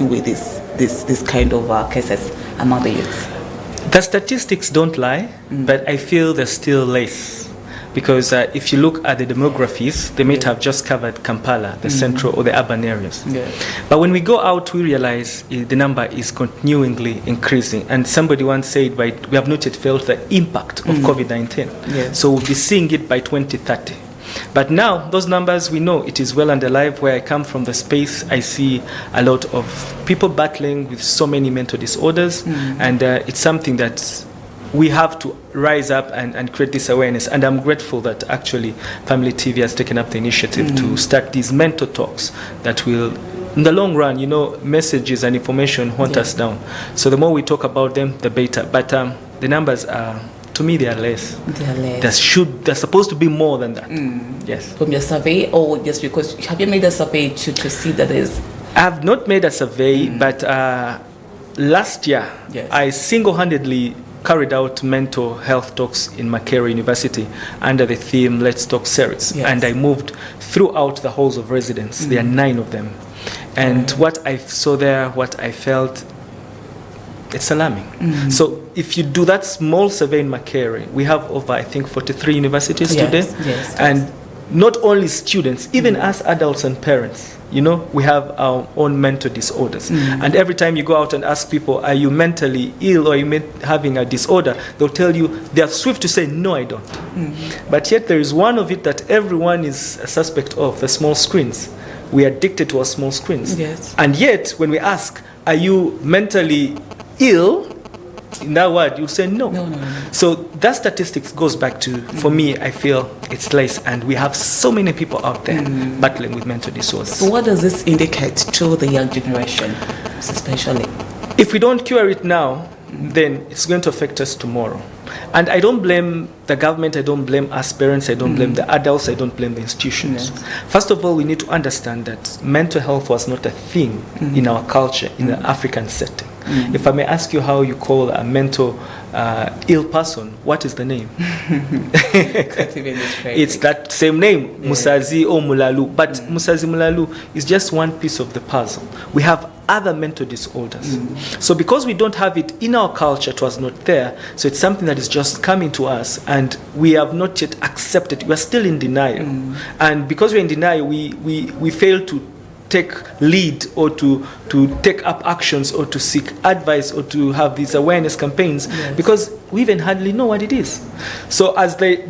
with this kind of cases among the youth? The statistics don't lie, but I feel there's still less. Because if you look at the demographies, they might have just covered Kampala, the central or the urban areas. Yeah. But when we go out, we realize the number is continually increasing. And somebody once said, we have not yet felt the impact of COVID-19. Yes. So we'll be seeing it by 2030. But now, those numbers, we know it is well and alive. Where I come from, the space, I see a lot of people battling with so many mental disorders. And it's something that we have to rise up and create this awareness. And I'm grateful that actually Family TV has taken up the initiative to start these mental talks that will, in the long run, messages and information hunt us down. So the more we talk about them, the better. But the numbers are, to me, they are less. They are less. They're supposed to be more than that. Yes. From your survey, or just because, have you made a survey to see that there's... I have not made a survey, but last year, I single-handedly carried out mental health talks in Makerere University under the theme Let's Talk series. Yes. And I moved throughout the halls of residence. There are 9 of them. And what I saw there, what I felt, it's alarming. So if you do that small survey in Makerere, we have over, I think, 43 universities today. Yes. And not only students, even us adults and parents, we have our own mental disorders. And every time you go out and ask people, are you mentally ill or are you having a disorder? They'll tell you, they are swift to say, no, I don't. But yet there is one of it that everyone is a suspect of, the small screens. We are addicted to our small screens. Yes. And yet, when we ask, are you mentally ill? In that word, you'll say no. No. So that statistics goes back to, for me, I feel it's less. And we have so many people out there battling with mental disorders. So what does this indicate to the young generation, especially? If we don't cure it now, then it's going to affect us tomorrow. And I don't blame the government, I don't blame us parents, I don't blame the adults, I don't blame the institutions. Yes. First of all, we need to understand that mental health was not a thing in our culture, in the African setting. If I may ask you how you call a mental ill person, what is the name? It's that same name, Musazi or Mulalu. But Musazi Mulalu is just one piece of the puzzle. We have other mental disorders. So because we don't have it in our culture, it was not there, so it's something that is just coming to us and we have not yet accepted. We are still in denial. And because we're in denial, we fail to take lead or to take up actions or to seek advice or to have these awareness campaigns because we even hardly know what it is. So as the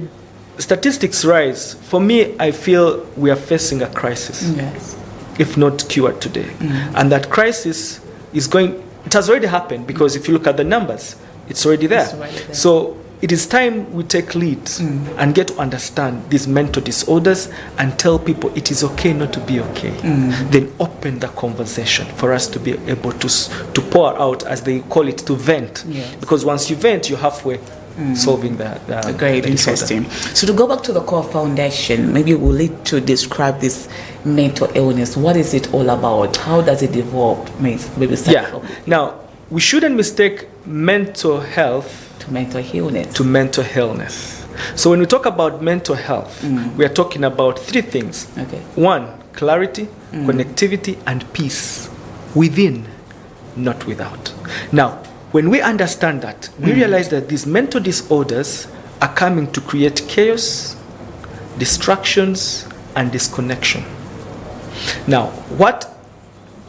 statistics rise, for me, I feel we are facing a crisis. Yes. If not cured today. And that crisis is it has already happened because if you look at the numbers, it's already there. So it is time we take lead and get to understand these mental disorders and tell people it is okay not to be okay. Then open the conversation for us to be able to pour out, as they call it, to vent. Yes. Because once you vent, you're halfway solving the Great, the interesting. So to go back to the COU Foundation, maybe we'll need to describe this mental illness. What is it all about? How does it evolve? Maybe start from Now, we shouldn't mistake mental health to mental illness. to mental illness. So when we talk about mental health, we are talking about 3 things. Okay. 1, clarity, connectivity, and peace. Within, not without. Now, when we understand that, we realize that these mental disorders are coming to create chaos, distractions, and disconnection. Now, what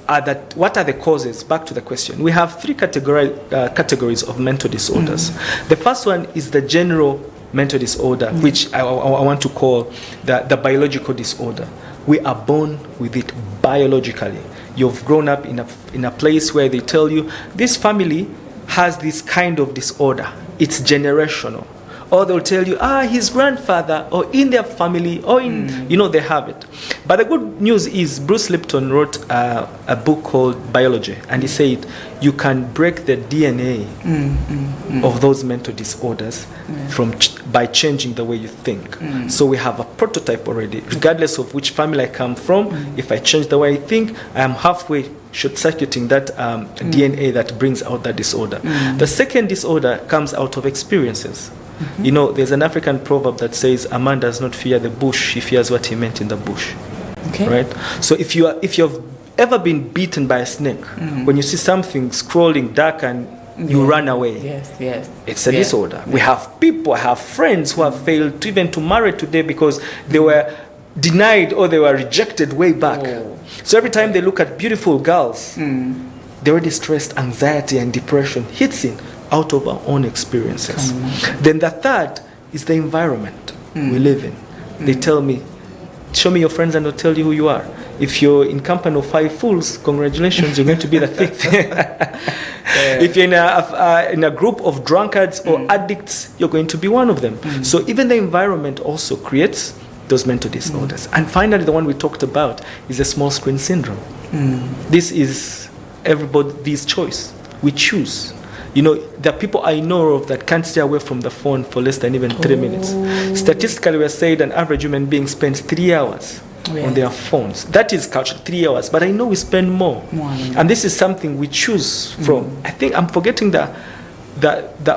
are the causes? Back to the question. We have 3 categories of mental disorders. The first one is the general mental disorder, which I want to call the biological disorder. We are born with it biologically. You've grown up in a place where they tell you this family has this kind of disorder. It's generational. Or they'll tell you, his grandfather, or in their family, or they have it. But the good news is Bruce Lipton wrote a book called Biology, and he said you can break the DNA of those mental disorders by changing the way you think. So we have a prototype already, regardless of which family I come from. If I change the way I think, I am halfway short-circuiting that DNA that brings out that disorder. The second disorder comes out of experiences. There's an African proverb that says, a man does not fear the bush, he fears what he meant in the bush. Okay. Right? So if you've ever been bitten by a snake, when you see something scrolling dark and you run away, yes, it's a disorder. We have people, I have friends who have failed even to marry today because they were denied or they were rejected way back. So every time they look at beautiful girls, they're already stressed, anxiety and depression hits in out of our own experiences. Then the third is the environment we live in. They tell me, show me your friends and I'll tell you who you are. If you're in company of 5 fools, congratulations, you're going to be the fifth. If you're in a group of drunkards or addicts, you're going to be one of them. So even the environment also creates those mental disorders. And finally, the one we talked about is the small screen syndrome. This is everybody's choice. We choose. You know, there are people I know of that can't stay away from the phone for less than even 3 minutes. Statistically, we are saying an average human being spends 3 hours on their phones. That is culture, 3 hours. But I know we spend more. And this is something we choose from. I think I'm forgetting the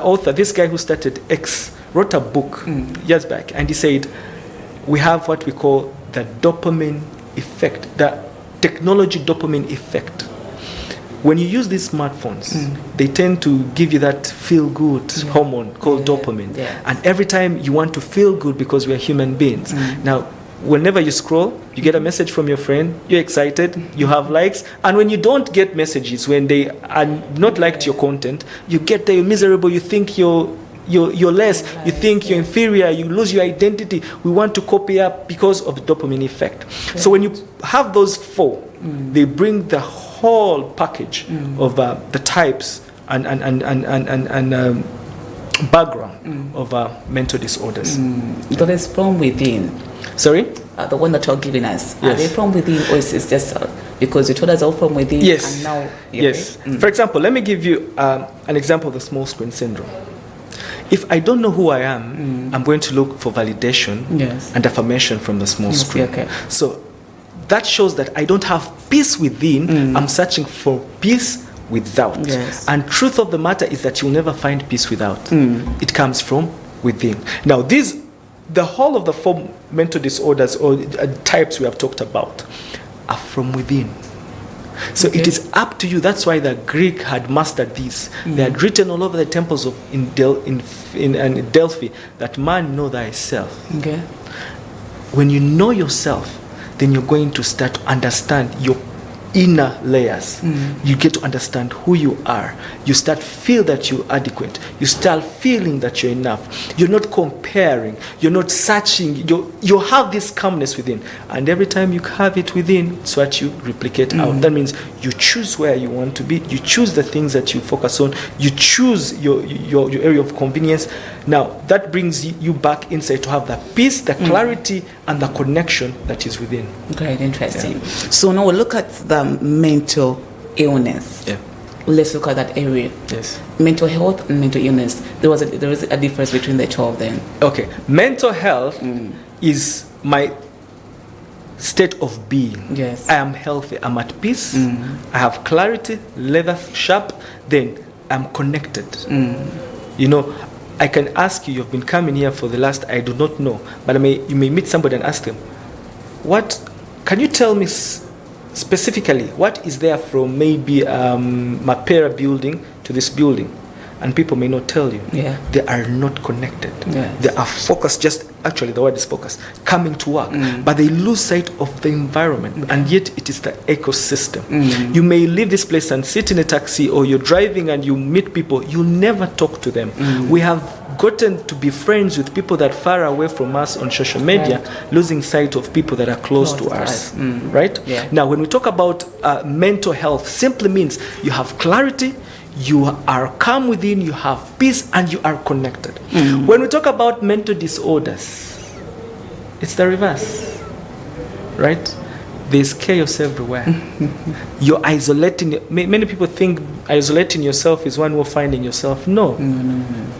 author, this guy who started X, wrote a book years back. And he said, we have what we call the dopamine effect, the technology dopamine effect. When you use these smartphones, they tend to give you that feel-good hormone called dopamine. And every time you want to feel good because we're human beings. Now, whenever you scroll, you get a message from your friend, you're excited, you have likes, and when you don't get messages, when they are not liked your content, you get there, you're miserable, you think you're less, you think you're inferior, you lose your identity. We want to copy up because of the dopamine effect. So when you have those 4, they bring the whole package of the types and background of mental disorders. That is from within. Sorry? The one that you're giving us. Yes. Are they from within, or is it just because you told us all from within? Yes. And now, yes. For example, let me give you an example of the small screen syndrome. If I don't know who I am, I'm going to look for validation and affirmation from the small screen. So that shows that I don't have peace within. I'm searching for peace without. And truth of the matter is that you'll never find peace without. It comes from within. Now, the whole of the 4 mental disorders or types we have talked about are from within. So it is up to you. That's why the Greek had mastered this. They had written all over the temples in Delphi that man, know thyself. When you know yourself, then you're going to start to understand your inner layers. You get to understand who you are. You start feel that you're adequate. You start feeling that you're enough. You're not comparing. You're not searching. You have this calmness within. And every time you have it within, it's what you replicate out. That means you choose where you want to be. You choose the things that you focus on. You choose your area of convenience. Now, that brings you back inside to have the peace, the clarity, and the connection that is within. Great, interesting. So now we'll look at the mental illness. Let's look at that area. Mental health and mental illness. There is a difference between the 2 of them. Okay. Mental health is my state of being. I am healthy. I'm at peace. I have clarity, leather sharp. Then I'm connected. You know, I can ask you, you've been coming here for the last, I do not know, but you may meet somebody and ask them, can you tell me specifically what is there from maybe Mapera building to this building? And people may not tell you. They are not connected. They are focused, actually the word is focus, coming to work, but they lose sight of the environment, and yet it is the ecosystem. You may leave this place and sit in a taxi, or you're driving and you meet people, you never talk to them. We have gotten to be friends with people that are far away from us on social media, losing sight of people that are close to us. Right? Now, when we talk about mental health, simply means you have clarity, you are calm within, you have peace, and you are connected. When we talk about mental disorders, it's the reverse, right? There's chaos everywhere. You're isolating. Many people think isolating yourself is one way of finding yourself. No.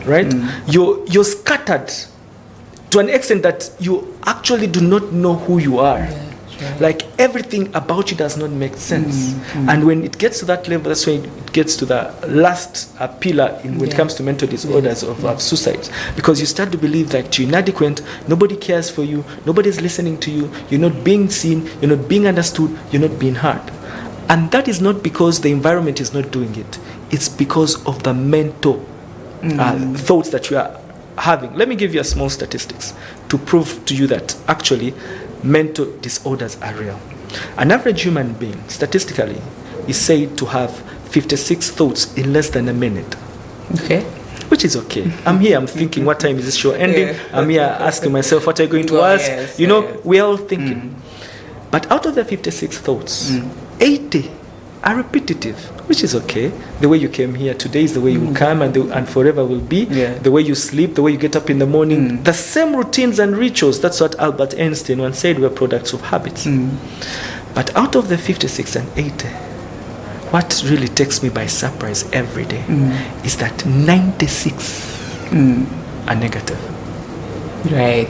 Right? You're scattered to an extent that you actually do not know who you are. Like everything about you does not make sense. And when it gets to that level, that's when it gets to the last pillar when it comes to mental disorders of suicides. Because you start to believe that you're inadequate, nobody cares for you, nobody's listening to you, you're not being seen, you're not being understood, you're not being heard. And that is not because the environment is not doing it. It's because of the mental thoughts that you are having. Let me give you a small statistics to prove to you that actually mental disorders are real. An average human being, statistically, is said to have 56 thoughts in less than a minute. Okay. Which is okay. I'm here, I'm thinking, what time is this show ending? Yeah. I'm here asking myself, what are you going to ask? Yes, you know, we're all thinking. But out of the 56 thoughts, 80 are repetitive, which is okay. The way you came here today is the way you will come and forever will be. Yeah. The way you sleep, the way you get up in the morning. The same routines and rituals, that's what Albert Einstein once said were products of habits. But out of the 56 and 80, what really takes me by surprise every day is that 96 are negative. Right.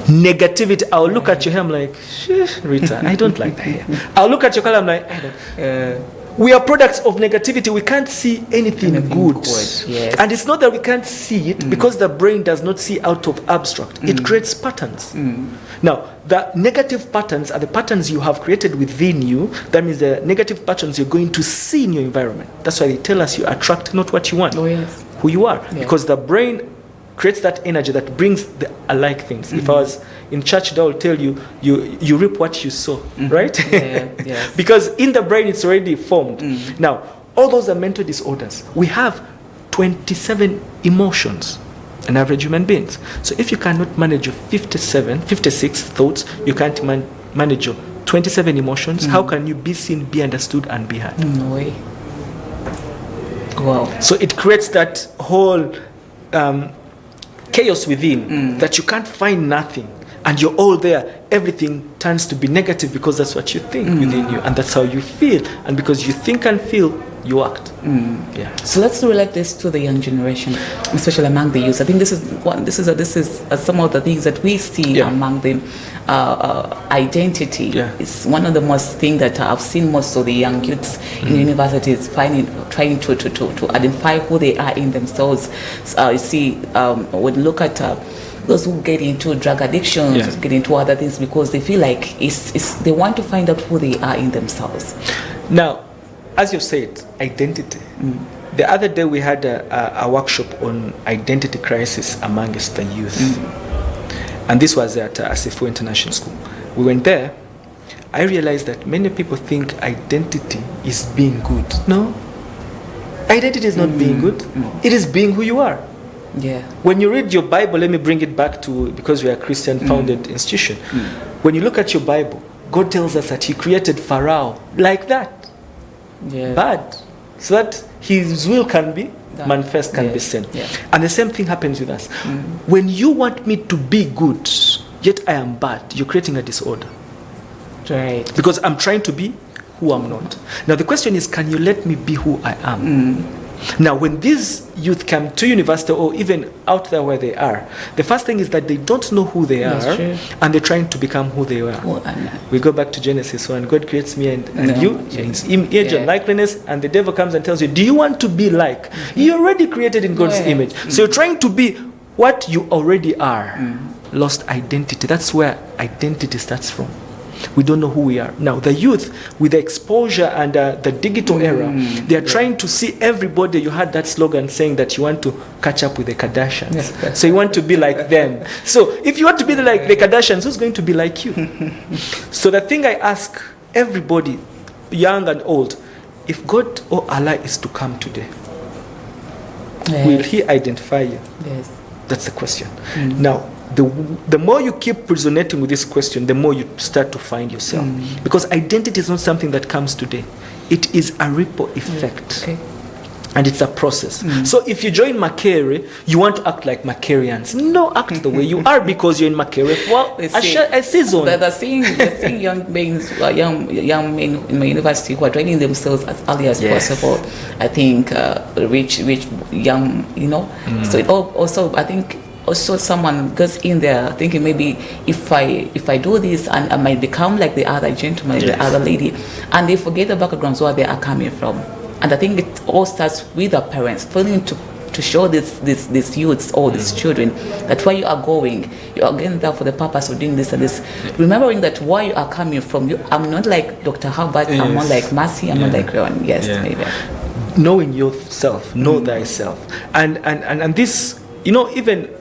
Negativity. I'll look at your hair, I'm like, Ritah, I don't like that hair. I'll look at your color, I'm like, I don't. We are products of negativity. We can't see anything good. Yes. And it's not that we can't see it because the brain does not see out of abstract. It creates patterns. Now, the negative patterns are the patterns you have created within you. That means the negative patterns you're going to see in your environment. That's why they tell us you attract not what you want, who you are. Yeah. Because the brain creates that energy that brings the alike things. If I was in church, they will tell you, you reap what you sow, right? Yes. Because in the brain, it's already formed. Now, all those are mental disorders. We have 27 emotions, an average human beings. So if you cannot manage your 56 thoughts, you can't manage your 27 emotions, how can you be seen, be understood, and be heard? No way. Wow. So it creates that whole chaos within that you can't find nothing. And you're all there, everything turns to be negative because that's what you think within you, and that's how you feel. And because you think and feel, you act. Yeah. So let's relate this to the young generation, especially among the youth. I think this is some of the things that we see among them. Identity is one of the most things that I've seen most of the young youths in universities trying to identify who they are in themselves. You see, when you look at those who get into drug addictions, get into other things because they feel like they want to find out who they are in themselves. Now, as you said, identity. The other day we had a workshop on identity crisis amongst the youth. And this was at Asifu International School. We went there. I realized that many people think identity is being good. No. Identity is not being good. It is being who you are. Yeah. When you read your Bible, let me bring it back to, because we are a Christian-founded institution. When you look at your Bible, God tells us that He created Pharaoh like that. Yeah. Bad. So that His will can be manifest, can be seen. Yeah. And the same thing happens with us. When you want me to be good, yet I am bad, you're creating a disorder. Right. Because I'm trying to be who I'm not. Now the question is, can you let me be who I am? Now, when these youth come to university or even out there where they are, the first thing is that they don't know who they are, and they're trying to become who they are. We go back to Genesis 1. God creates me and you in His image and likeness, and the devil comes and tells you, do you want to be like? You're already created in God's image. So you're trying to be what you already are. Lost identity. That's where identity starts from. We don't know who we are. Now, the youth, with the exposure and the digital era, they are trying to see everybody. You had that slogan saying that you want to catch up with the Kardashians. So you want to be like them. So if you want to be like the Kardashians, who's going to be like you? So the thing I ask everybody, young and old, if God or Allah is to come today, will He identify you? Yes. That's the question. Now, the more you keep resonating with this question, the more you start to find yourself. Because identity is not something that comes today. It is a ripple effect. And it's a process. So if you join Makere, you want to act like Makerians. No, act the way you are because you're in Makere for a season. They're seeing young men in my university who are training themselves as early as possible. I think rich young, So it also, I think, also someone goes in there thinking maybe if I do this and I might become like the other gentleman, the other lady, and they forget the backgrounds where they are coming from. And I think it all starts with the parents failing to to show these youths or these children that where you are going, you are going there for the purpose of doing this and this. Remembering that where you are coming from, I'm not like Dr. Herbert, I'm not like Mercy, I'm not like Rowan. Yes, maybe. Knowing yourself, know thyself. And this, even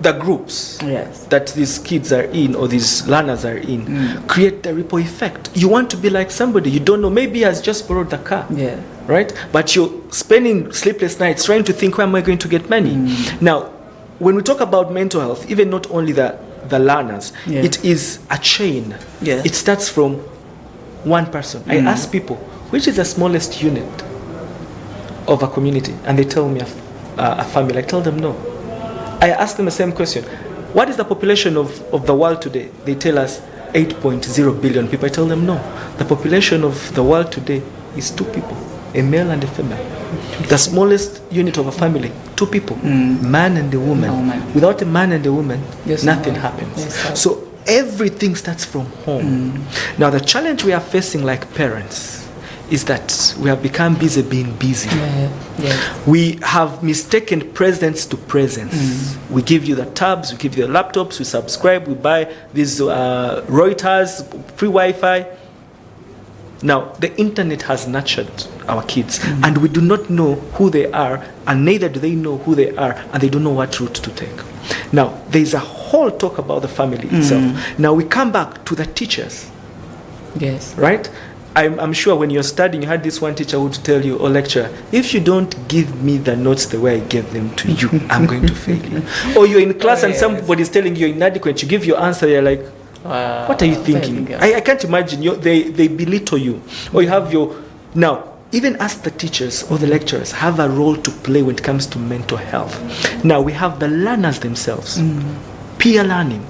the groups that these kids are in or these learners are in create the ripple effect. You want to be like somebody you don't know, maybe has just borrowed the car, right? But you're spending sleepless nights trying to think, where am I going to get money? Now, when we talk about mental health, even not only the learners, it is a chain. It starts from one person. I ask people, which is the smallest unit of a community? And they tell me a family. I tell them no. I ask them the same question. What is the population of the world today? They tell us 8.0 billion people. I tell them no. The population of the world today is 2 people, a male and a female. The smallest unit of a family, 2 people, man and a woman. Without a man and a woman, nothing happens. So everything starts from home. Now the challenge we are facing like parents is that we have become busy being busy. We have mistaken presence to presence. We give you the tabs, we give you the laptops, we subscribe, we buy these Reuters, free Wi-Fi. Now, the internet has nurtured our kids, and we do not know who they are, and neither do they know who they are, and they don't know what route to take. Now, there is a whole talk about the family itself. Now, we come back to the teachers. Right? I'm sure when you're studying, you had this one teacher who would tell you, or lecturer, if you don't give me the notes the way I gave them to you, I'm going to fail you. Or you're in class and somebody's telling you you're inadequate, you give your answer, you're like, what are you thinking? I can't imagine. They belittle you. Or you have now, even as the teachers or the lecturers have a role to play when it comes to mental health. Now, we have the learners themselves, peer learning.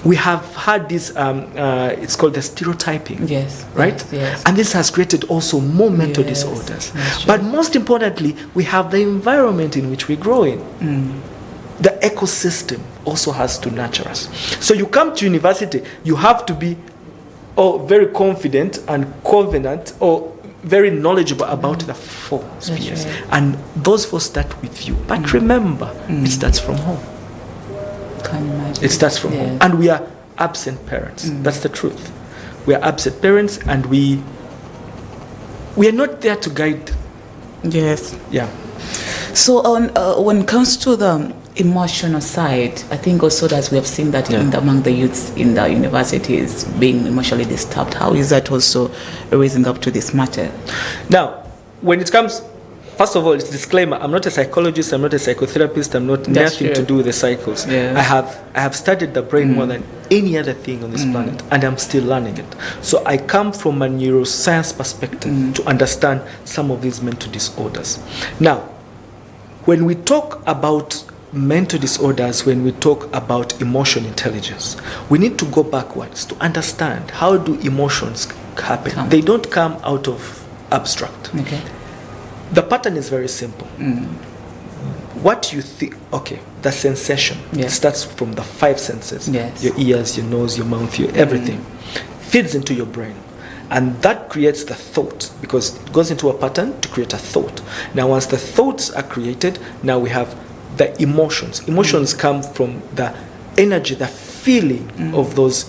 We have had this, it's called the stereotyping, right? And this has created also more mental disorders. But most importantly, we have the environment in which we grow in. The ecosystem also has to nurture us. So you come to university, you have to be very confident and covenant or very knowledgeable about the 4 spheres. And those 4 start with you. But remember, it starts from home. It starts from home. And we are absent parents. That's the truth. We are absent parents, and we are not there to guide. So when it comes to the emotional side, I think also that we have seen that among the youths in the universities being emotionally disturbed. How is that also raising up to this matter? Now, when it comes, first of all, it's a disclaimer. I'm not a psychologist. I'm not a psychotherapist. I'm not nothing to do with the cycles. I have studied the brain more than any other thing on this planet, and I'm still learning it. So I come from a neuroscience perspective to understand some of these mental disorders. Now, when we talk about mental disorders, when we talk about emotional intelligence, we need to go backwards to understand how do emotions happen. They don't come out of abstract. The pattern is very simple. What you think, the sensation starts from the 5 senses. Your ears, your nose, your mouth, your everything. Feeds into your brain. And that creates the thought, because it goes into a pattern to create a thought. Now, once the thoughts are created, now we have the emotions. Emotions come from the energy, the feeling of those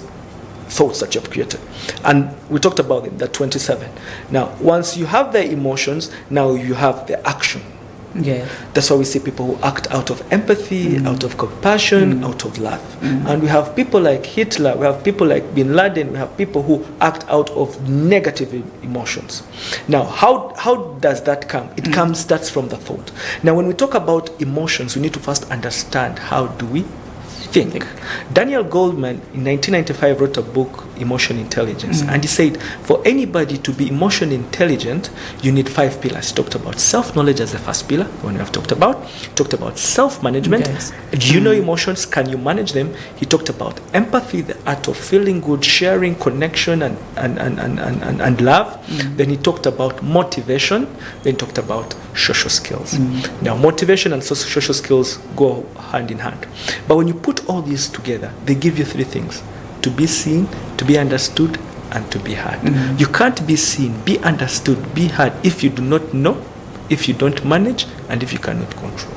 thoughts that you have created. And we talked about them, the 27. Now, once you have the emotions, now you have the action. That's why we see people who act out of empathy, out of compassion, out of love. And we have people like Hitler, we have people like Bin Laden, we have people who act out of negative emotions. Now, how does that come? It starts from the thought. Now, when we talk about emotions, we need to first understand how do we think. Daniel Goleman in 1995 wrote a book, Emotional Intelligence, and he said for anybody to be emotionally intelligent, you need 5 pillars. He talked about self-knowledge as the first pillar, one we have talked about. He talked about self-management. Do you know emotions? Can you manage them? He talked about empathy, the art of feeling good, sharing, connection, and love. Then he talked about motivation. Then he talked about social skills. Now, motivation and social skills go hand in hand. But when you put all these together, they give you 3 things: to be seen, to be understood, and to be heard. You can't be seen, be understood, be heard if you do not know if you don't manage and if you cannot control.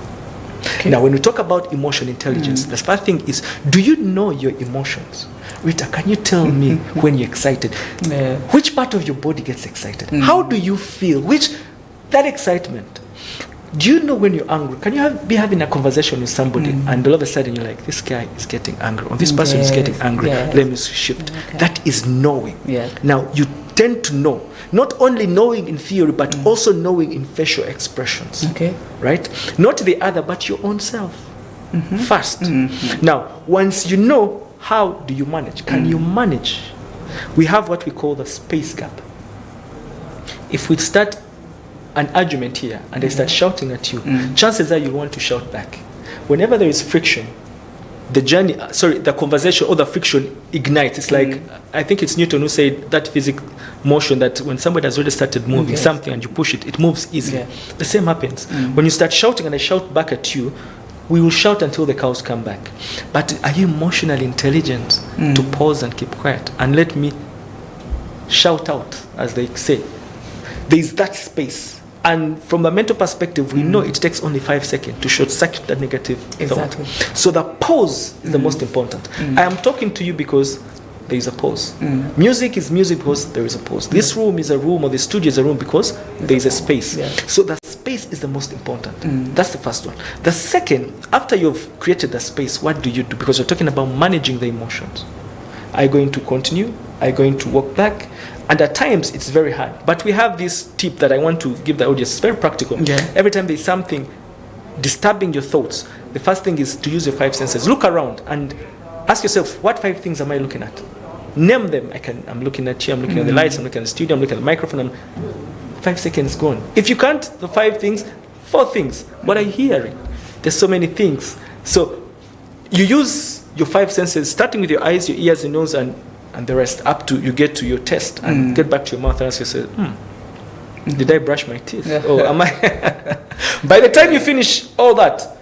Okay. Now, when we talk about emotion intelligence, the first thing is, do you know your emotions? Rita, can you tell me when you're excited? Yeah. Which part of your body gets excited? How do you feel? That excitement. Do you know when you're angry? Can you be having a conversation with somebody and all of a sudden you're like, this guy is getting angry, or this person is getting angry, let me shift. Okay. That is knowing. Yeah. Now, you tend to know, not only knowing in theory, but also knowing in facial expressions. Okay. Right? Not the other, but your own self. First. Now, once you know, how do you manage? Can you manage? We have what we call the space gap. If we start an argument here and I start shouting at you, chances are you want to shout back. Whenever there is friction, the conversation or the friction ignites. It's like, I think it's Newton who said that physics motion, that when somebody has already started moving something and you push it, it moves easily. Yeah. The same happens. When you start shouting and I shout back at you, we will shout until the cows come back. But are you emotionally intelligent to pause and keep quiet and let me shout out, as they say? There is that space. And from a mental perspective, we know it takes only 5 seconds to short circuit that negative thought. So the pause is the most important. I am talking to you because there is a pause. Music is music because there is a pause. This room is a room, or the studio is a room because there is a space. Yeah. So the space is the most important. That's the first one. The second, after you've created the space, what do you do? Because we're talking about managing the emotions. Are you going to continue? Are you going to walk back? And at times, it's very hard. But we have this tip that I want to give the audience. It's very practical. Yeah. Every time there's something disturbing your thoughts, the first thing is to use your 5 senses. Look around and ask yourself, what 5 things am I looking at? Name them. I'm looking at you, I'm looking at the lights, I'm looking at the studio, I'm looking at the microphone. 5 seconds gone. If you can't, the 5 things, 4 things. What are you hearing? There's so many things. So you use your 5 senses, starting with your eyes, your ears, your nose, and the rest, up to you get to your test and get back to your mouth and ask yourself, did I brush my teeth? Or am I? By the time you finish all that,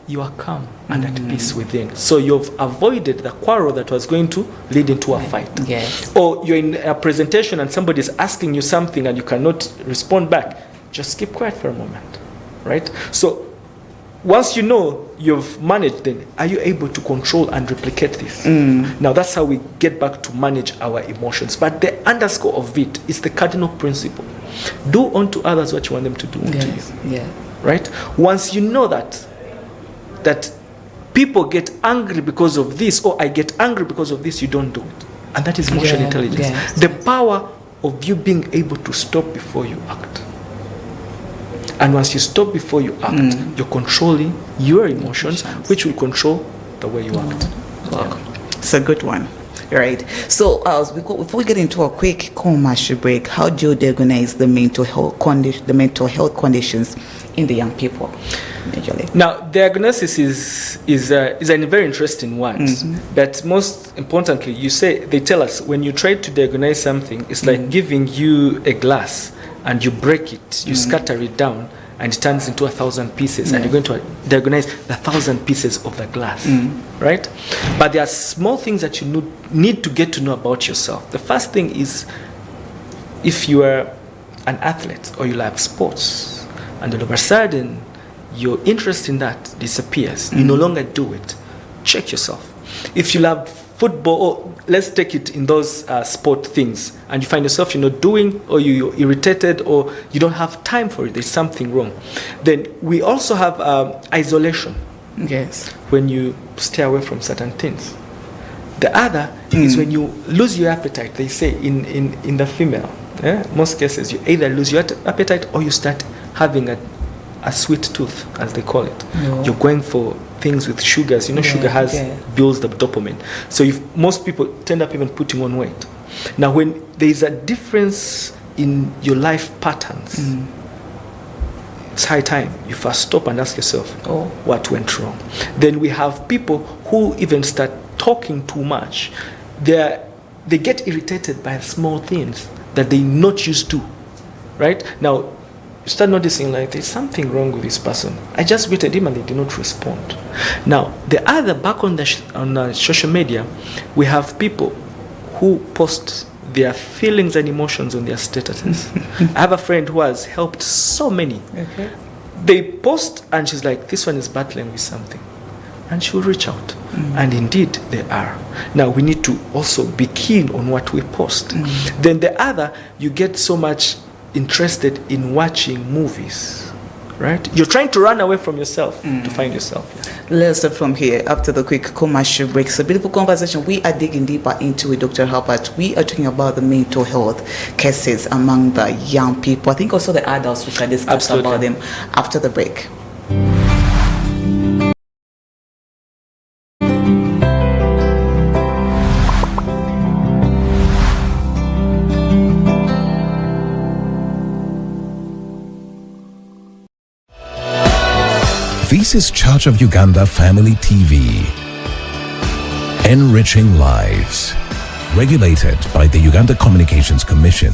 you are calm and at peace within. So you've avoided the quarrel that was going to lead into a fight. Yes. Or you're in a presentation and somebody is asking you something and you cannot respond back. Just keep quiet for a moment, right? So once you know you've managed, then are you able to control and replicate this? Now that's how we get back to manage our emotions. But the underscore of it is the cardinal principle. Do unto others what you want them to do unto you. Yeah. Right? Once you know that people get angry because of this, or I get angry because of this, you don't do it. And that is emotional intelligence. Yes. The power of you being able to stop before you act. And once you stop before you act, you're controlling your emotions, which will control the way you act. Wow. It's a good one. Right. So before we get into a quick commercial break, how do you diagnose the mental health conditions in the young people? Majorly? Now, diagnosis is a very interesting one. But most importantly, they tell us when you try to diagnose something, it's like giving you a glass and you break it, you scatter it down, and it turns into 1,000 pieces, and you're going to diagnose the 1,000 pieces of the glass, right? But there are small things that you need to get to know about yourself. The first thing is, if you are an athlete or you love sports, and all of a sudden your interest in that disappears, you no longer do it, check yourself. If you love football, or let's take it in those sport things, and you find yourself you're not doing, or you're irritated, or you don't have time for it, there's something wrong. Then we also have isolation. Yes. When you stay away from certain things. The other is when you lose your appetite. They say in the female, most cases, you either lose your appetite or you start having a sweet tooth, as they call it. No. You're going for things with sugars. Sugar builds the dopamine. So most people end up even putting on weight. Now, when there is a difference in your life patterns, it's high time you first stop and ask yourself, what went wrong? Then we have people who even start talking too much. They get irritated by small things that they're not used to, right? Now, you start noticing like there's something wrong with this person. I just greeted him and they did not respond. Now, the other, back on social media, we have people who post their feelings and emotions on their statuses. I have a friend who has helped so many. Okay. They post and she's like, this one is battling with something. And she'll reach out. And indeed, they are. Now, we need to also be keen on what we post. Then the other, you get so much interested in watching movies, right? You're trying to run away from yourself to find yourself. Let's start from here after the quick commercial break. It's a beautiful conversation. We are digging deeper into it, Dr. Herbert. We are talking about the mental health cases among the young people. I think also the adults, we can discuss about them after the break. This is Church of Uganda Family TV. Enriching lives. Regulated by the Uganda Communications Commission.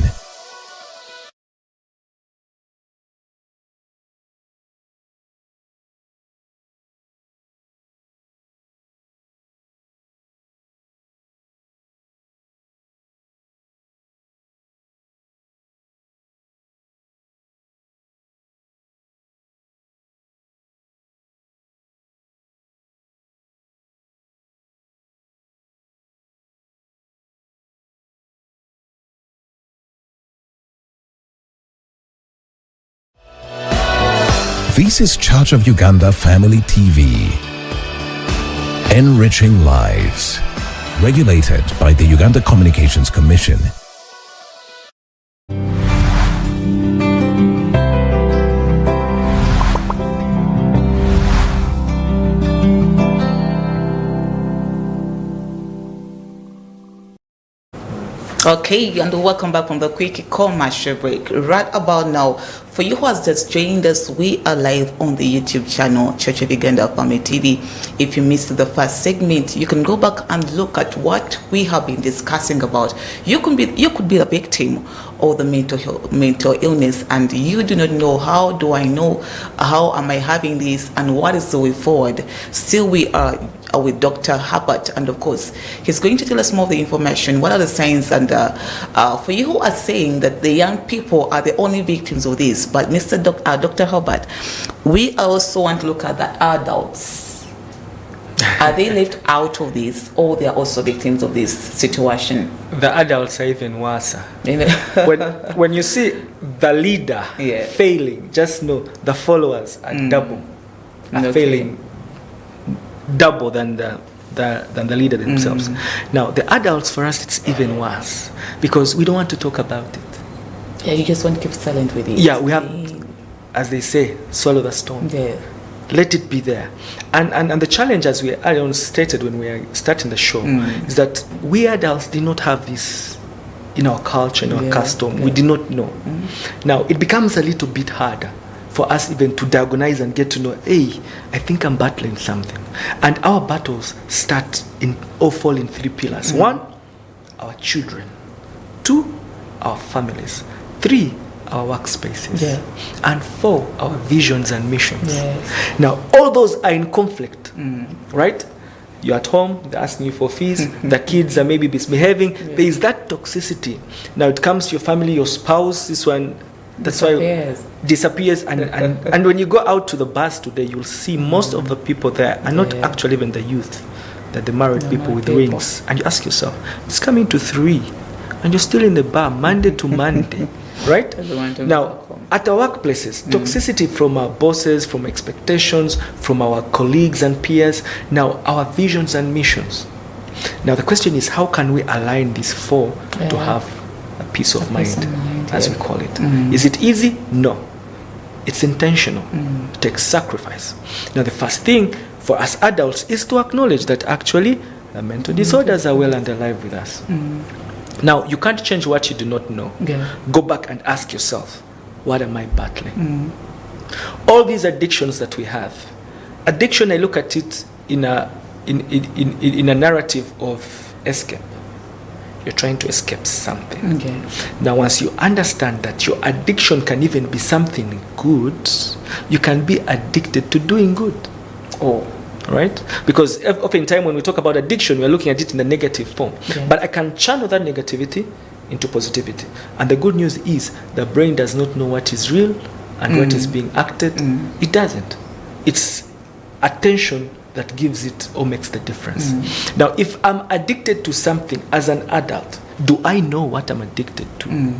This is Church of Uganda Family TV. Enriching lives. Regulated by the Uganda Communications Commission. Okay, and welcome back from the quick commercial break. Right about now, for you who has just joined us, we are live on the YouTube channel, Church of Uganda Family TV. If you missed the first segment, you can go back and look at what we have been discussing about. You could be a victim of the mental illness, and you do not know, how do I know, how am I having this, and what is the way forward. Still, we are with Dr. Herbert, and of course he's going to tell us more of the information. What are the signs? And for you who are saying that the young people are the only victims of this, but Dr. Herbert, we also want to look at the adults. Are they left out of this, or they are also victims of this situation? The adults are even worse. when you see the leader failing, just know the followers are failing double than the leader themselves. Now, the adults, for us, it's even worse because we don't want to talk about it. Yeah, you just want to keep silent with it. Yeah, we have, as they say, swallow the stone. Yeah. Let it be there. And the challenge, as we earlier stated when we are starting the show, is that we adults did not have this in our culture, in our custom. We did not know. Now, it becomes a little bit harder for us even to diagnose and get to know, hey, I think I'm battling something. And our battles fall in three pillars. One, our children. Two, our families. Three, our workspaces. And four, our visions and missions. Now, all those are in conflict, right? You're at home, they're asking you for fees, the kids are maybe misbehaving. There is that toxicity. Now, it comes to your family, your spouse, this one, that's disappears. And when you go out to the bars today, you'll see most of the people there are not actually even the youth. They're the married people with rings. And you ask yourself, it's coming to 3 and you're still in the bar Monday to Monday, right? Now, at our workplaces, toxicity from our bosses, from expectations, from our colleagues and peers, now our visions and missions. Now the question is, how can we align these four to have a peace of mind, as we call it? Is it easy? No. It's intentional. It takes sacrifice. Now the first thing for us adults is to acknowledge that actually the mental disorders are well and alive with us. Now, you can't change what you do not know. Go back and ask yourself, what am I battling? All these addictions that we have, addiction, I look at it in a narrative of escape. You're trying to escape something. Now, once you understand that your addiction can even be something good, you can be addicted to doing good. Right? Because oftentimes when we talk about addiction, we're looking at it in the negative form. But I can channel that negativity into positivity. And the good news is the brain does not know what is real and what is being acted. It doesn't. It's attention that gives it or makes the difference. Now, if I'm addicted to something as an adult, do I know what I'm addicted to?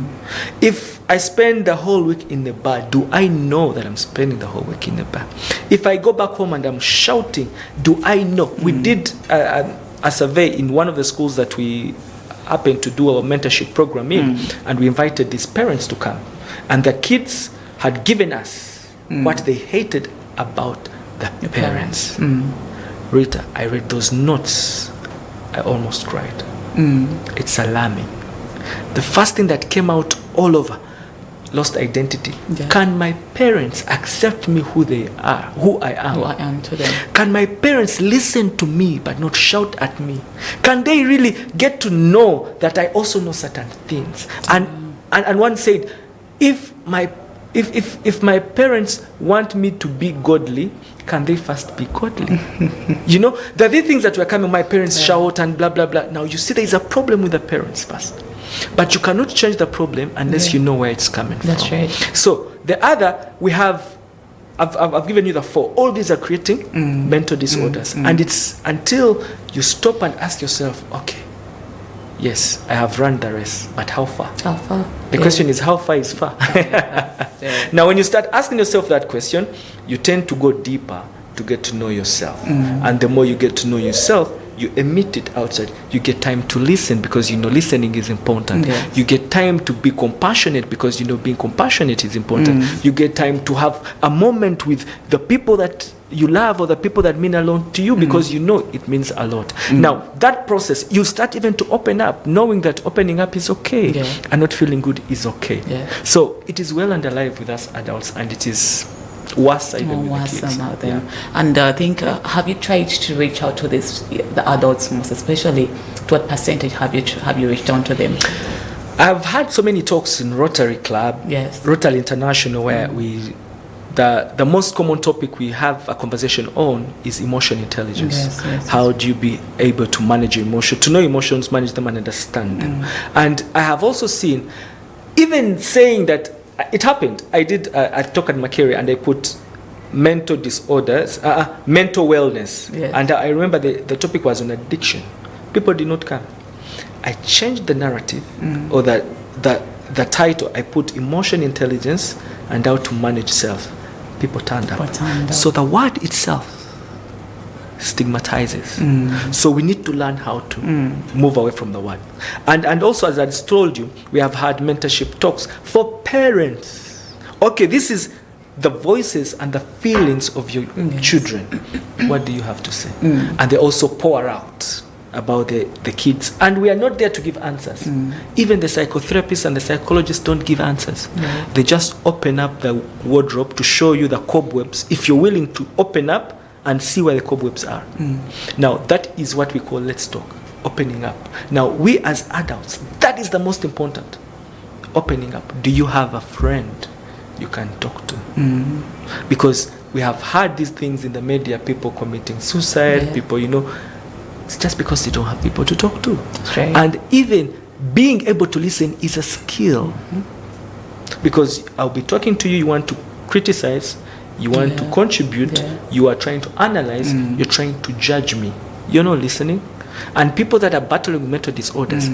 If I spend the whole week in the bar, do I know that I'm spending the whole week in the bar? If I go back home and I'm shouting, do I know? We did a survey in one of the schools that we happened to do our mentorship program in, and we invited these parents to come. And the kids had given us what they hated about the parents. Ritah, I read those notes. I almost cried. It's alarming. The first thing that came out all over, lost identity. Can my parents accept me who they are, who I am? Who I am to them. Can my parents listen to me but not shout at me? Can they really get to know that I also know certain things? And one said, if my parents want me to be godly, can they first be godly? You know, there are these things that were coming, my parents shout and blah, blah, blah. Now you see there is a problem with the parents first. But you cannot change the problem unless you know where it's coming from. That's right. So the other, we have, I've given you the 4. All these are creating mental disorders. And it's until you stop and ask yourself, okay, yes, I have run the race, but how far? How far? The question is, how far is far? Now, when you start asking yourself that question, you tend to go deeper to get to know yourself. And the more you get to know yourself, you emit it outside. You get time to listen because you know listening is important. You get time to be compassionate because you know being compassionate is important. You get time to have a moment with the people that you love or the people that mean a lot to you because you know it means a lot. Now, that process, you start even to open up, knowing that opening up is okay and not feeling good is okay. So it is well underlined with us adults, and it is worse even with the kids. About them. And I think, have you tried to reach out to the adults most especially? To what percentage have you reached out to them? I've had so many talks in Rotary Club, Rotary International, where the most common topic we have a conversation on is emotional intelligence. How do you be able to manage your emotions, to know emotions, manage them and understand them? And I have also seen, even saying that it happened. I did a talk at Makere and I put mental disorders, mental wellness. And I remember the topic was on addiction. People did not come. I changed the narrative or the title. I put emotional intelligence and how to manage self. People turned up. So the word itself stigmatizes. So we need to learn how to move away from the word. And also, as I told you, we have had mentorship talks for parents. Okay, this is the voices and the feelings of your children. What do you have to say? And they also pour out about the kids. And we are not there to give answers. Even the psychotherapists and the psychologists don't give answers. They just open up the wardrobe to show you the cobwebs. If you're willing to open up and see where the cobwebs are. Now, that is what we call let's talk, opening up. Now, we as adults, that is the most important, opening up. Do you have a friend you can talk to? Because we have heard these things in the media, people committing suicide, people, you know, it's just because they don't have people to talk to. And even being able to listen is a skill. Because I'll be talking to you, you want to criticize, you want to contribute, you are trying to analyze, you're trying to judge me. You're not listening. And people that are battling with mental disorders,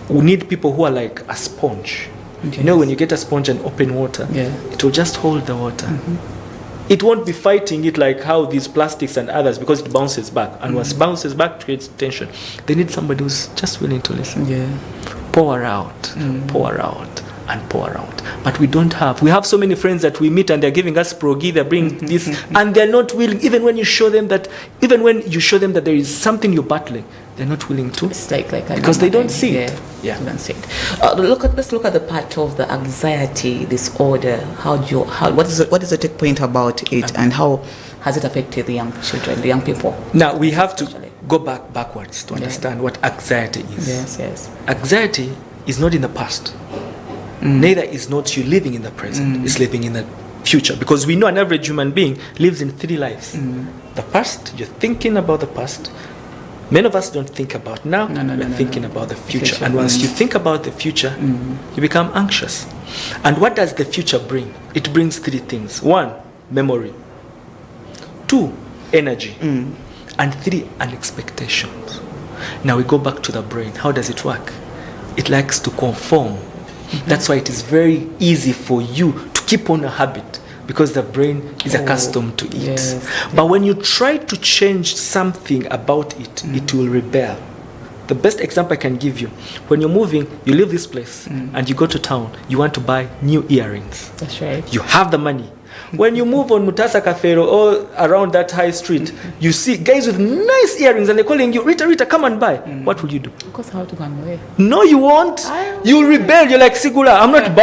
we need people who are like a sponge. You know, when you get a sponge and open water, it will just hold the water. It won't be fighting it like how these plastics and others, because it bounces back. And once it bounces back, it creates tension. They need somebody who's just willing to listen. Pour out, pour out. And pour out. But we don't have. We have so many friends that we meet and they're giving us progi, they're bringing this, and they're not willing, even when you show them that there is something you're battling, they're not willing to. It's like because they don't see it. They don't see it. Let's look at the part of the anxiety disorder. What is the take point about it, and how has it affected the young children, the young people? Now we have to go backwards to understand what anxiety is. Anxiety is not in the past. Neither is not you living in the present. It's living in the future. Because we know an average human being lives in 3 lives. The past, you're thinking about the past. Many of us don't think about now. We're thinking about the future. And once you think about the future, you become anxious. And what does the future bring? It brings three things. 1, memory. 2, energy. And 3, expectations. Now we go back to the brain. How does it work? It likes to conform. That's why it is very easy for you to keep on a habit, because the brain is accustomed to it. Yes. But when you try to change something about it, it will rebel. The best example I can give you, when you're moving, you leave this place and you go to town, you want to buy new earrings. That's right. You have the money. When you move on Mutasa Kafero or around that high street, you see guys with nice earrings and they're calling you, Rita, come and buy. What will you do? Of course, how to go away? No, you won't. You'll rebel. You're like, Sigula, I'm not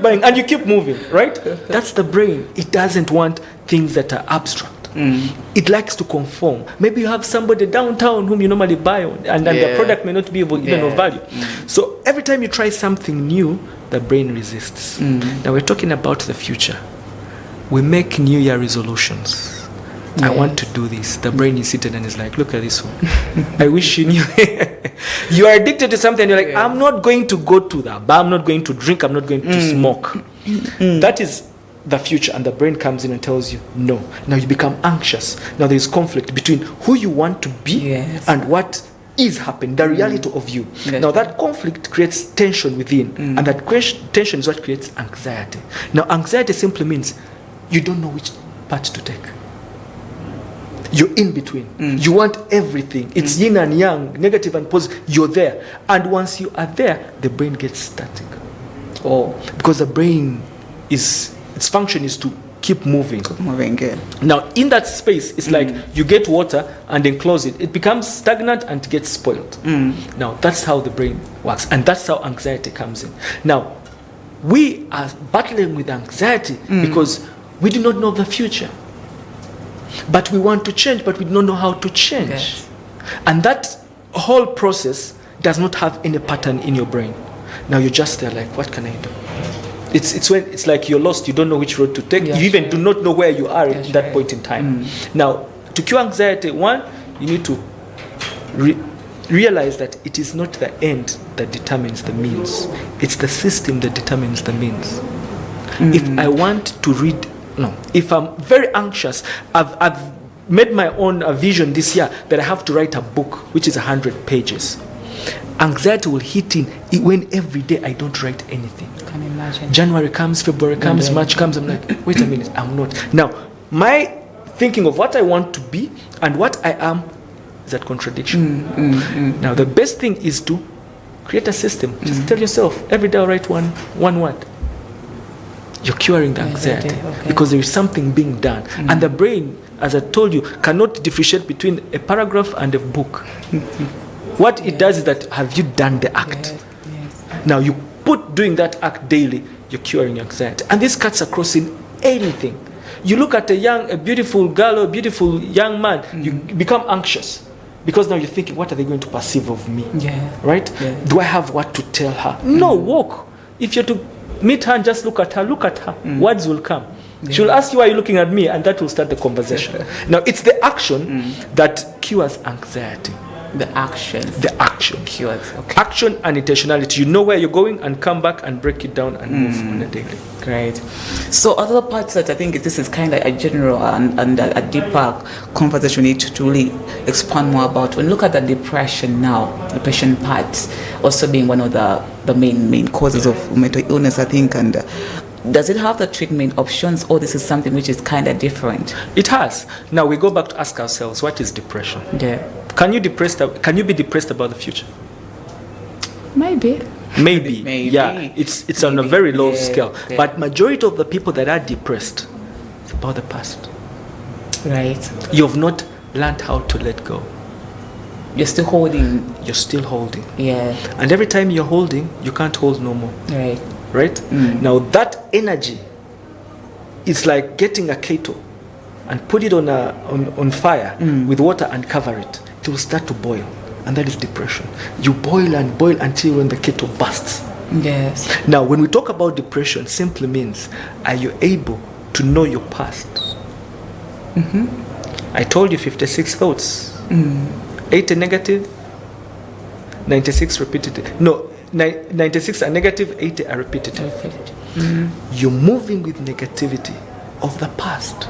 buying. And you keep moving, right? That's the brain. It doesn't want things that are abstract. It likes to conform. Maybe you have somebody downtown whom you normally buy on, and then the product may not be even of value. So every time you try something new, the brain resists. Now we're talking about the future. We make New Year resolutions. I want to do this. The brain is sitting and is like, look at this one. I wish you knew. You are addicted to something. You're like, I'm not going to go to the bar. I'm not going to drink. I'm not going to smoke. That is the future. And the brain comes in and tells you, no. Now you become anxious. Now there is conflict between who you want to be and what is happening, the reality of you. Now that conflict creates tension within. And that tension is what creates anxiety. Now anxiety simply means you don't know which part to take. You're in between. You want everything. It's yin and yang, negative and positive. You're there. And once you are there, the brain gets static. Because the brain its function is to keep moving. Now, in that space, it's like you get water and enclose it. It becomes stagnant and gets spoiled. Now, that's how the brain works. And that's how anxiety comes in. Now, we are battling with anxiety because we do not know the future. But we want to change, but we don't know how to change. And that whole process does not have any pattern in your brain. Now you're just there like, what can I do? It's like you're lost, you don't know which road to take. You even do not know where you are at that point in time. Now, to cure anxiety, 1, you need to realize that it is not the end that determines the means. It's the system that determines the means. If I want to read, if I'm very anxious, I've made my own vision this year that I have to write a book which is 100 pages. Anxiety will hit in when every day I don't write anything. I can imagine. January comes, February comes, March comes. I'm like, wait a minute, I'm not. Now, my thinking of what I want to be and what I am is that contradiction. Now, the best thing is to create a system. Just tell yourself, every day I'll write one word. You're curing the anxiety because there is something being done. And the brain, as I told you, cannot differentiate between a paragraph and a book. What it does is that, have you done the act? Now you put doing that act daily, you're curing anxiety. And this cuts across in anything. You look at a beautiful girl or a beautiful young man, you become anxious. Because now you're thinking, what are they going to perceive of me? Right? Do I have what to tell her? No, walk. If you're to meet her and just look at her. Words will come. She'll ask you, why are you looking at me? And that will start the conversation. Now, it's the action that cures anxiety. The action cures. Action and intentionality. You know where you're going and come back and break it down and move on a daily. Great. So other parts that I think this is kind of a general and a deeper conversation we need to really expand more about. When you look at the depression now, depression part also being one of the main causes of mental illness, I think, and does it have the treatment options, or this is something which is kind of different? It has. Now we go back to ask ourselves, what is depression? Can you be depressed about the future? Maybe. Yeah, it's on a very low scale. But majority of the people that are depressed, it's about the past. Right. You've not learned how to let go. You're still holding. You're still holding. Yeah. And every time you're holding, you can't hold no more. Right? Now that energy is like getting a kettle and put it on fire with water and cover it. It will start to boil. And that is depression. You boil and boil until when the kettle bursts. Yes. Now, when we talk about depression, simply means, are you able to know your past? I told you 56 thoughts. 80 negative, 96 repetitive. No, 96 are negative, 80 are repetitive. You're moving with negativity of the past.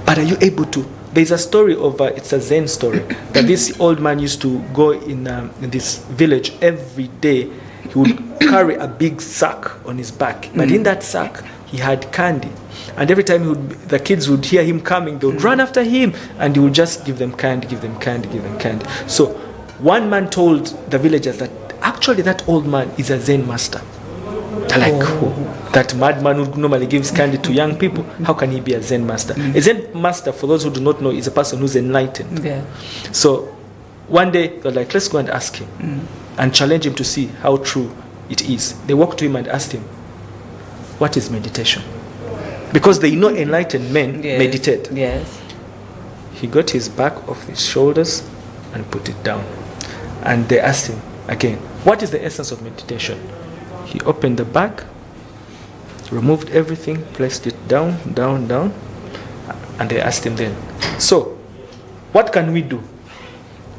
But are you able to? There's a story of, it's a Zen story, that this old man used to go in this village every day. He would carry a big sack on his back. But in that sack, he had candy. And every time the kids would hear him coming, they would run after him, and he would just give them candy, give them candy, give them candy. So one man told the villagers that actually that old man is a Zen master. They're like, that madman who normally gives candy to young people, how can he be a Zen master? A Zen master, for those who do not know, is a person who's enlightened. So one day they're like, let's go and ask him and challenge him to see how true it is. They walked to him and asked him, what is meditation? Because they know enlightened men meditate. He got his back off his shoulders and put it down. And they asked him again, what is the essence of meditation? He opened the bag, removed everything, placed it down, down. And they asked him then, so what can we do?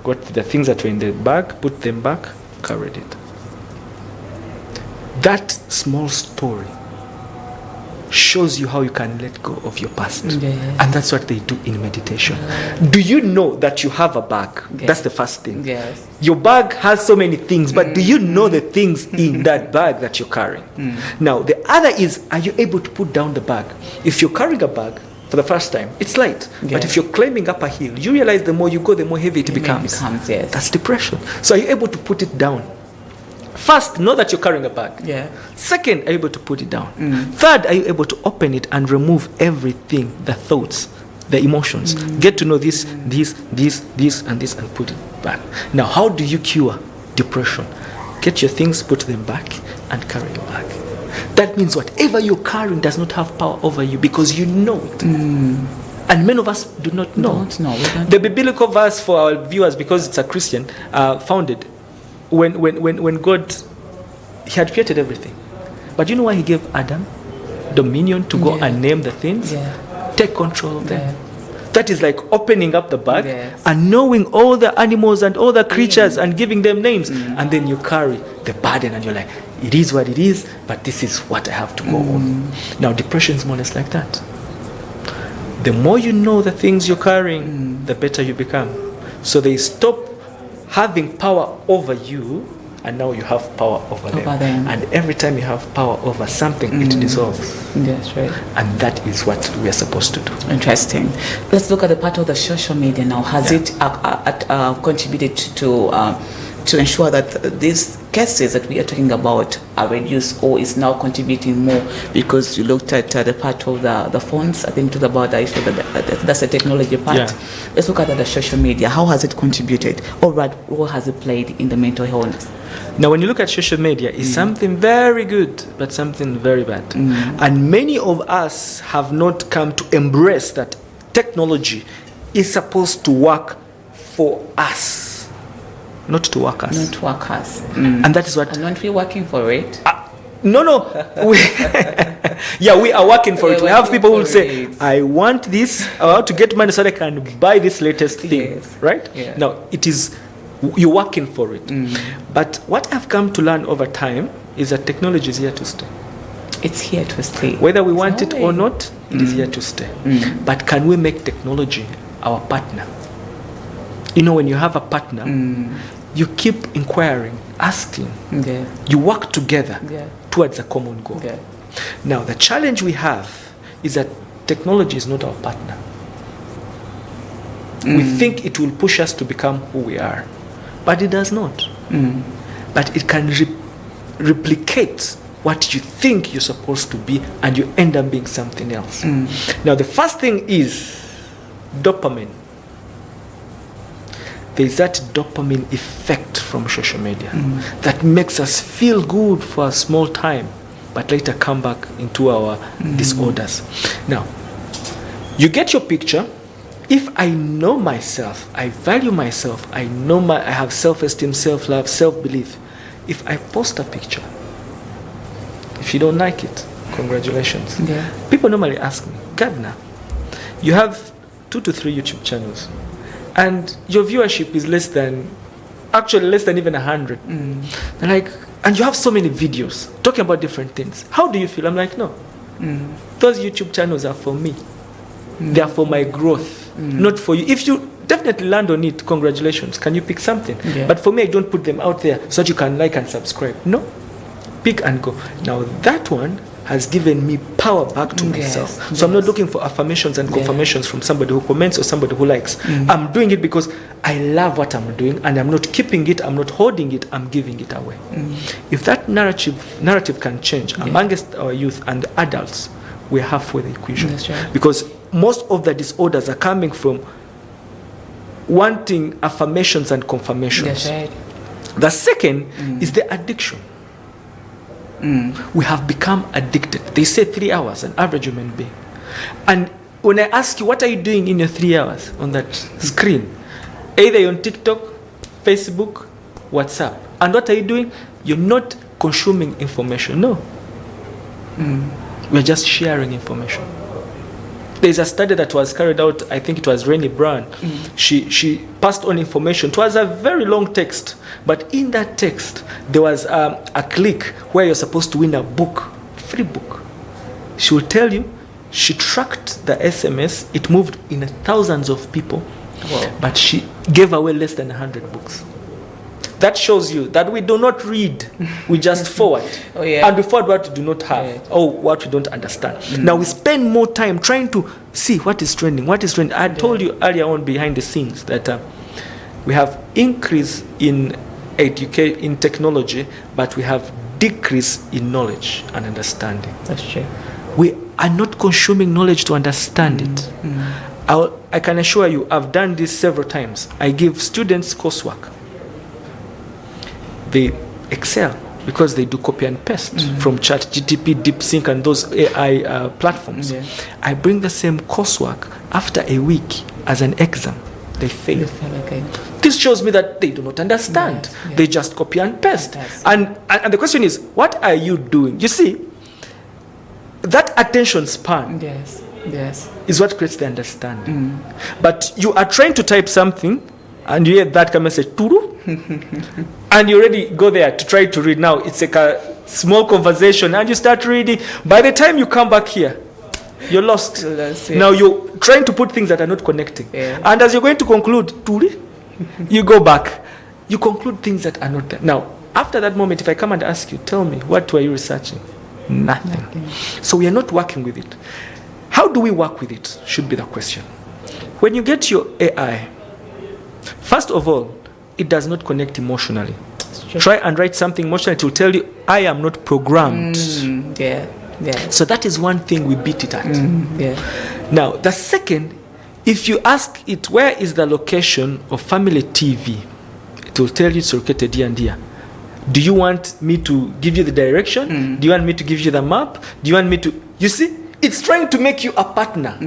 Got the things that were in the bag, put them back, carried it. That small story shows you how you can let go of your past. And that's what they do in meditation. Do you know that you have a bag? That's the first thing. Your bag has so many things, but do you know the things in that bag that you're carrying? Now, the other is, are you able to put down the bag? If you're carrying a bag for the first time, it's light. But if you're climbing up a hill, you realize the more you go, the more heavy it becomes. That's depression. So are you able to put it down? First, know that you're carrying a bag. Second, are you able to put it down? Third, are you able to open it and remove everything, the thoughts, the emotions? Get to know this, and this, and put it back. Now, how do you cure depression? Get your things, put them back, and carry it back. That means whatever you're carrying does not have power over you because you know it. And many of us do not know. The biblical verse for our viewers, because it's a Christian, founded when God, he had created everything. But you know why he gave Adam dominion to go and name the things? Take control of them. That is like opening up the bag and knowing all the animals and all the creatures and giving them names. And then you carry the burden and you're like, it is what it is, but this is what I have to go on. Now, depression is more or less like that. The more you know the things you're carrying, the better you become. So they stop having power over you, and now you have power over them. And every time you have power over something, it dissolves. That's right. And that is what we are supposed to do. Interesting. Let's look at the part of the social media now. Has it contributed to ensure that these cases that we are talking about are reduced, or is now contributing more? Because you looked at the part of the phones, I think, to about the issue that's the technology part. Let's look at the social media. How has it contributed, or what role has it played in the mental illness? Now, when you look at social media, it's something very good, but something very bad. And many of us have not come to embrace that technology is supposed to work for us, not to work us. Not work us. And that is what... And aren't we working for it? No. We are working for it. We have people who will say, I want this, I want to get money so that I can buy this latest thing. Right? Now, it is... You're working for it. But what I've come to learn over time is that technology is here to stay. It's here to stay. Whether we want it or not, it is here to stay. But can we make technology our partner? You know, when you have a partner, you keep inquiring, asking. You work together towards a common goal. Now, the challenge we have is that technology is not our partner. We think it will push us to become who we are. But it does not. But it can replicate what you think you're supposed to be, and you end up being something else. Now, the first thing is dopamine. There's that dopamine effect from social media that makes us feel good for a small time, but later come back into our disorders. Now, you get your picture. If I know myself, I value myself, I know I have self-esteem, self-love, self-belief. If I post a picture, if you don't like it, congratulations. People normally ask me, Gardner, you have 2 to 3 YouTube channels. and your viewership is less than even 100. And like, and you have so many videos talking about different things. How do you feel? I'm like, no. Those YouTube channels are for me. They are for my growth, not for you. If you definitely land on it, congratulations. Can you pick something? Yeah. But for me, I don't put them out there so that you can like and subscribe. No. Pick and go. Now that one has given me power back to myself. So I'm not looking for affirmations and confirmations from somebody who comments or somebody who likes. I'm doing it because I love what I'm doing, and I'm not keeping it, I'm not holding it, I'm giving it away. If that narrative can change amongst our youth and adults, we're halfway the equation. That's right. Because most of the disorders are coming from wanting affirmations and confirmations. That's right. The second is the addiction. We have become addicted. They say 3 hours, an average human being. And when I ask you, what are you doing in your 3 hours on that screen? Either you're on TikTok, Facebook, WhatsApp. And what are you doing? You're not consuming information. No. We're just sharing information. There's a study that was carried out, I think it was Rennie Brown. She passed on information. It was a very long text, but in that text, there was a click where you're supposed to win a book, free book. She will tell you, she tracked the SMS, it moved in thousands of people, but she gave away less than 100 books. That shows you that we do not read, we just forward. And we forward what we do not have, or what we don't understand. Now we spend more time trying to see what is trending, I told you earlier on behind the scenes that we have increase in in technology, but we have decrease in knowledge and understanding. That's true. We are not consuming knowledge to understand it. I can assure you, I've done this several times. I give students coursework. They excel because they do copy and paste from ChatGPT, DeepSync, and those AI platforms. I bring the same coursework after a week as an exam. They fail. This shows me that they do not understand. They just copy and paste. And the question is, what are you doing? You see, that attention span is what creates the understanding. But you are trying to type something, and you hear that come message, Turu, and you already go there to try to read. Now it's like a small conversation, and you start reading. By the time you come back here, you're lost. Now you're trying to put things that are not connecting. And as you're going to conclude, Turu, you go back. You conclude things that are not there. Now, after that moment, if I come and ask you, tell me, what were you researching? Nothing. So we are not working with it. How do we work with it? Should be the question. When you get your AI, first of all, it does not connect emotionally. Try and write something emotional. It will tell you, I am not programmed. So that is one thing we beat it at. Now, the second, if you ask it, where is the location of Family TV? It will tell you it's located here and here. Do you want me to give you the direction? Do you want me to give you the map? Do you want me to... You see, it's trying to make you a partner.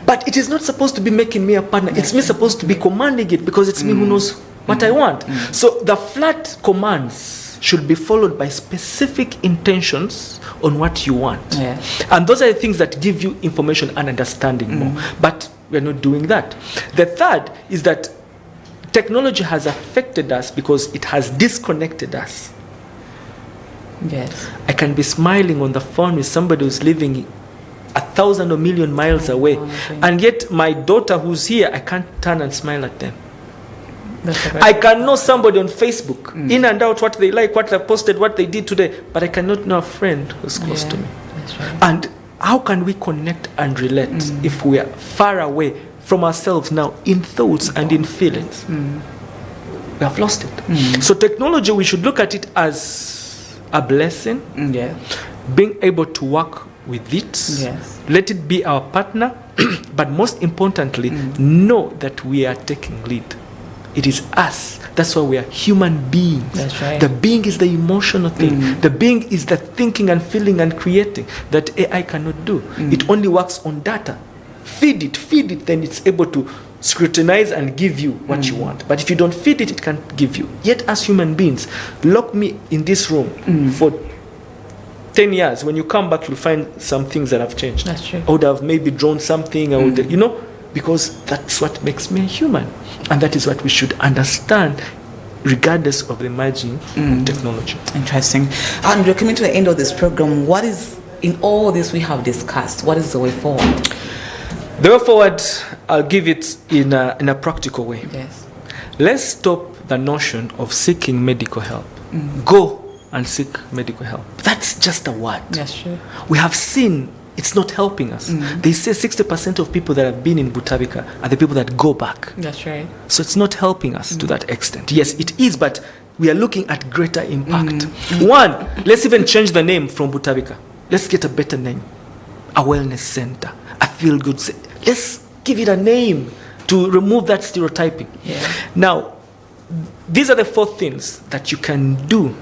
But it is not supposed to be making me a partner. It's me supposed to be commanding it, because it's me who knows what I want. So the flat commands should be followed by specific intentions on what you want. And those are the things that give you information and understanding more. But we're not doing that. The third is that technology has affected us because it has disconnected us. I can be smiling on the phone with somebody who's living 1,000 or million miles away, and yet my daughter who's here, I can't turn and smile at them. I can know somebody on Facebook, in and out, what they like, what they posted, what they did today, but I cannot know a friend who's close to me. And how can we connect and relate if we are far away from ourselves now in thoughts and in feelings? We have lost it. So technology, we should look at it as a blessing, being able to work with it, let it be our partner, but most importantly, know that we are taking lead. It is us. That's why we are human beings. The being is the emotional thing. The being is the thinking and feeling and creating that AI cannot do. It only works on data. Feed it, then it's able to scrutinize and give you what you want. But if you don't feed it, it can't give you. Yet as human beings, lock me in this room for 10 years. When you come back, you'll find some things that have changed. I would have maybe drawn something, I would, because that's what makes me human. And that is what we should understand regardless of the emerging technology. Interesting. And we're coming to the end of this program. What is, in all this we have discussed, what is the way forward? The way forward, I'll give it in a practical way. Yes. Let's stop the notion of seeking medical help. Go and seek medical help. That's just a word. That's true. We have seen it's not helping us. They say 60% of people that have been in Butabika are the people that go back. That's right. So it's not helping us to that extent. Yes, it is, but we are looking at greater impact. One, let's even change the name from Butabika. Let's get a better name. A wellness center, a feel-good center. Let's give it a name to remove that stereotyping. Yeah. Now, these are the 4 things that you can do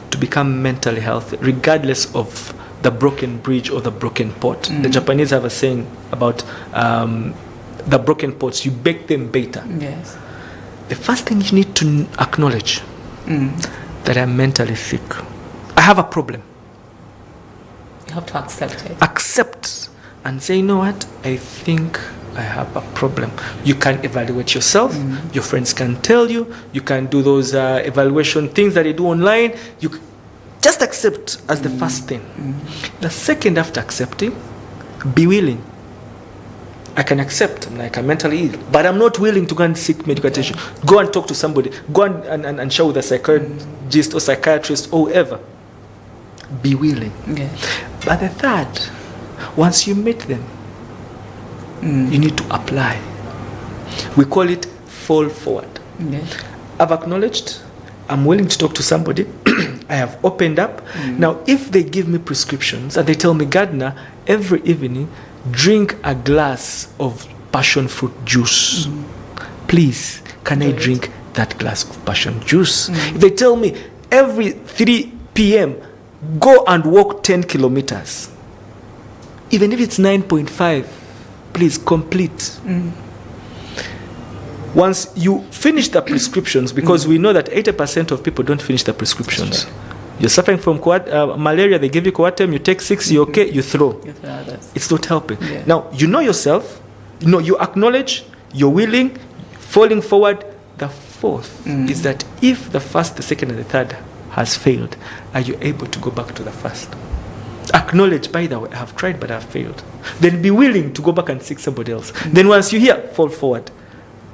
to become mentally healthy, regardless of the broken bridge or the broken pot. The Japanese have a saying about the broken pots. You bake them better. Yes. The first thing you need to acknowledge that I'm mentally sick. I have a problem. You have to accept it. Accept and say, you know what? I think I have a problem. You can evaluate yourself. Your friends can tell you. You can do those evaluation things that they do online. You just accept as the first thing. The second, after accepting, be willing. I can accept, I'm like, I'm mentally ill, but I'm not willing to go and seek medical attention. Go and talk to somebody. Go and share with a psychologist or psychiatrist or whoever. Be willing. Yeah. But the third, once you meet them, you need to apply. We call it fall forward. Yeah. I've acknowledged, I'm willing to talk to somebody. I have opened up. Now, if they give me prescriptions and they tell me, Gardner, every evening, drink a glass of passion fruit juice. Please, can I drink that glass of passion juice? If they tell me every 3 p.m., go and walk 10 kilometers. Even if it's 9.5, please complete. Once you finish the prescriptions, because we know that 80% of people don't finish the prescriptions. Right. You're suffering from malaria, they give you Coartem, you take 6, you're okay, you throw. It's not helping. Yeah. Now, you know yourself, you acknowledge, you're willing, falling forward. The fourth is that if the first, the second, and the third has failed, are you able to go back to the first? Acknowledge, by the way, I have tried, but I have failed. Then be willing to go back and seek somebody else. Then once you hear, fall forward.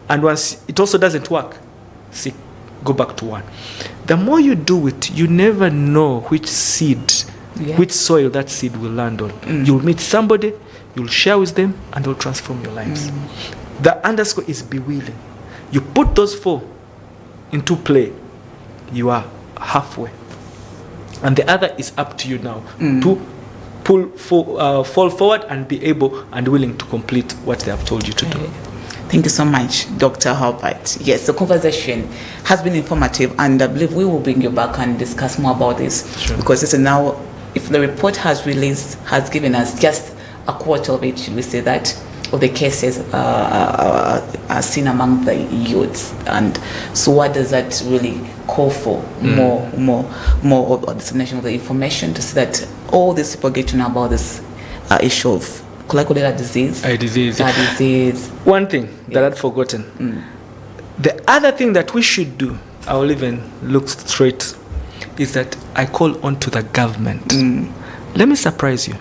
And once it also doesn't work, go back to one. The more you do it, you never know which seed, which soil that seed will land on. You'll meet somebody, you'll share with them, and they'll transform your lives. The underscore is be willing. You put those 4 into play, you are halfway. And the other is up to you now to fall forward and be able and willing to complete what they have told you to do. Thank you so much, Dr. Herbert. Yes, the conversation has been informative, and I believe we will bring you back and discuss more about this. Sure. Because this is now, if the report has given us just a quarter of it, should we say that, of the cases are seen among the youths, and so what does that really call for? More of dissemination of the information to see that all these people get to know about this issue of cholera disease. Disease. One thing that I'd forgotten. The other thing that we should do, I will even look straight, is that I call on to the government. Let me surprise you.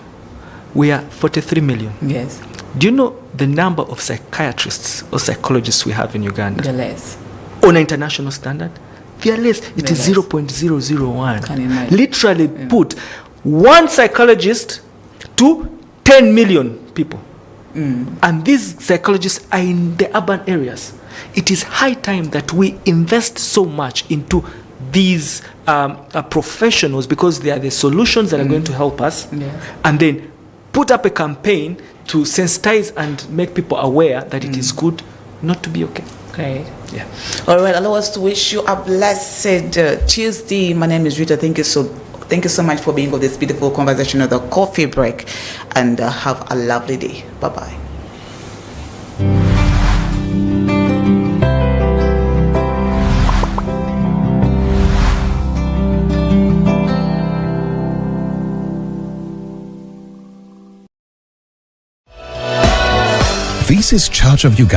We are 43 million. Yes. Do you know the number of psychiatrists or psychologists we have in Uganda? They're less. On an international standard? They are less. It is 0.001. Can you imagine? Literally put one psychologist to 10 million people. And these psychologists are in the urban areas. It is high time that we invest so much into these professionals, because they are the solutions that are going to help us. And then put up a campaign to sensitize and make people aware that it is good not to be okay. Great. Yeah. All right. Allow us to wish you a blessed Tuesday. My name is Ritah. Thank you so much for being on this beautiful conversation of the coffee break, and have a lovely day. Bye-bye. This is Church of Uganda.